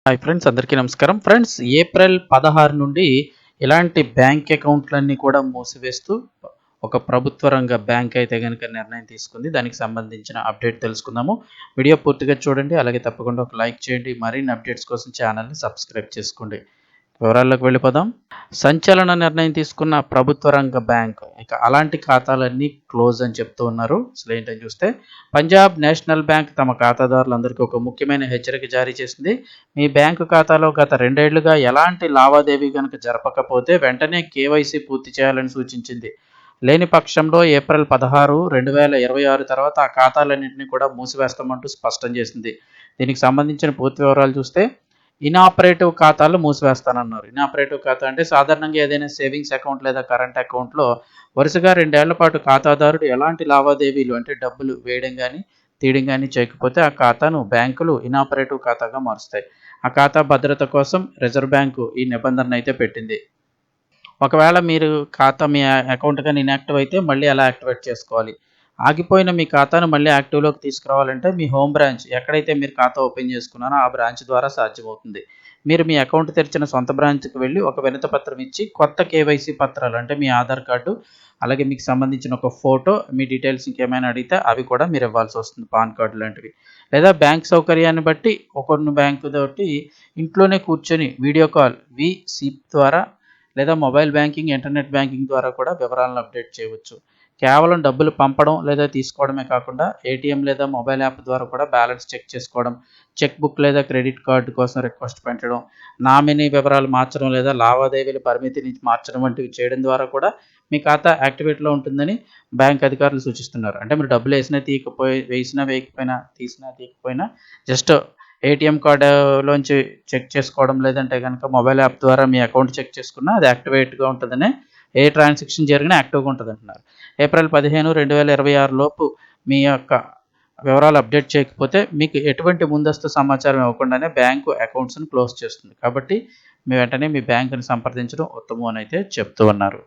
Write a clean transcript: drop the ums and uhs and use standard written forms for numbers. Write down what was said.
Hi friends, అందరికీ నమస్కారం. Friends, April 16 నుండి ఇలాంటి బ్యాంక్ అకౌంట్లన్నీ కూడా మూసివేస్తూ ఒక ప్రభుత్వ రంగ బ్యాంక్ అయితే గనుక నిర్ణయం తీసుకుంది. దానికి సంబంధించిన అప్డేట్ తెలుసుకుందాము. వీడియో పూర్తిగా చూడండి. అలాగే తప్పకుండా ఒక లైక్ చేయండి. మరిన్ని అప్డేట్స్ కోసం ఛానల్ని సబ్స్క్రైబ్ చేసుకోండి. వివరాల్లోకి వెళ్ళిపోదాం. సంచలన నిర్ణయం తీసుకున్న ప్రభుత్వ రంగ బ్యాంక్ ఇక అలాంటి ఖాతాలన్నీ క్లోజ్ అని చెప్తూ ఉన్నారు. అసలు ఏంటని చూస్తే, పంజాబ్ నేషనల్ బ్యాంక్ తమ ఖాతాదారులందరికీ ఒక ముఖ్యమైన హెచ్చరిక జారీ చేసింది. మీ బ్యాంకు ఖాతాలో గత 2 ఏళ్లుగా ఎలాంటి లావాదేవీ కనుక జరపకపోతే వెంటనే కేవైసీ పూర్తి చేయాలని సూచించింది. లేని పక్షంలో ఏప్రిల్ 16, 2026 తర్వాత ఆ ఖాతాలన్నింటినీ కూడా మూసివేస్తామంటూ స్పష్టం చేసింది. దీనికి సంబంధించిన పూర్తి వివరాలు చూస్తే, ఇనాపరేటివ్ ఖాతాలు మూసివేస్తానన్నారు. ఇనాపరేటివ్ ఖాతా అంటే సాధారణంగా ఏదైనా సేవింగ్స్ అకౌంట్ లేదా కరెంట్ అకౌంట్లో వరుసగా 2 ఏళ్ల పాటు ఖాతాదారుడు ఎలాంటి లావాదేవీలు అంటే డబ్బులు వేయడం కానీ తీయడం కానీ చేయకపోతే ఆ ఖాతాను బ్యాంకులు ఇనాపరేటివ్ ఖాతాగా మారుస్తాయి. ఆ ఖాతా భద్రత కోసం రిజర్వ్ బ్యాంకు ఈ నిబంధన అయితే పెట్టింది. ఒకవేళ మీరు మీ అకౌంట్ కానీ ఇన్యాక్టివ్ అయితే మళ్ళీ ఎలా యాక్టివేట్ చేసుకోవాలి? ఆగిపోయిన మీ ఖాతాను మళ్ళీ యాక్టివ్లోకి తీసుకురావాలంటే మీ హోమ్ బ్రాంచ్ ఎక్కడైతే మీరు ఖాతా ఓపెన్ చేసుకున్నారో ఆ బ్రాంచ్ ద్వారా సాధ్యమవుతుంది. మీరు మీ అకౌంట్ తెరిచిన సొంత బ్రాంచ్కి వెళ్ళి ఒక వినతి పత్రం ఇచ్చి కొత్త కేవైసీ పత్రాలు అంటే మీ ఆధార్ కార్డు, అలాగే మీకు సంబంధించిన ఒక ఫోటో, మీ డీటెయిల్స్ ఇంకేమైనా అడిగితే అవి కూడా మీరు ఇవ్వాల్సి వస్తుంది, పాన్ కార్డు లాంటివి. లేదా బ్యాంక్ సౌకర్యాన్ని బట్టి ఒక్కొక్క బ్యాంకు తోటి ఇంట్లోనే కూర్చొని వీడియో కాల్ సిప్ ద్వారా లేదా మొబైల్ బ్యాంకింగ్, ఇంటర్నెట్ బ్యాంకింగ్ ద్వారా కూడా వివరాలను అప్డేట్ చేయవచ్చు. కేవలం డబ్బులు పంపడం లేదా తీసుకోవడమే కాకుండా ఏటీఎం లేదా మొబైల్ యాప్ ద్వారా కూడా బ్యాలెన్స్ చెక్ చేసుకోవడం, చెక్ బుక్ లేదా క్రెడిట్ కార్డు కోసం రిక్వెస్ట్ పెట్టడం, నామినీ వివరాలు మార్చడం లేదా లావాదేవీల పరిమితిని మార్చడం వంటివి చేయడం ద్వారా కూడా మీ ఖాతా యాక్టివేట్లో ఉంటుందని బ్యాంక్ అధికారులు సూచిస్తున్నారు. అంటే మీరు డబ్బులు వేసినా వేయకపోయినా, తీసినా తీయకపోయినా జస్ట్ ఏటీఎం కార్డులోంచి చెక్ చేసుకోవడం, లేదంటే కనుక మొబైల్ యాప్ ద్వారా మీ అకౌంట్ చెక్ చేసుకున్నా అది యాక్టివేట్గా ఉంటుందని, ఏ ట్రాన్సాక్షన్ జరిగినా యాక్టివ్గా ఉంటుంది అంటున్నారు. ఏప్రిల్ 15, 2026 లోపు మీ యొక్క వివరాలు అప్డేట్ చేయకపోతే మీకు ఎటువంటి ముందస్తు సమాచారం ఇవ్వకుండానే బ్యాంకు అకౌంట్స్ని క్లోజ్ చేస్తుంది. కాబట్టి వెంటనే మీ బ్యాంకుని సంప్రదించడం ఉత్తమం అని అయితే చెప్తూ ఉన్నారు.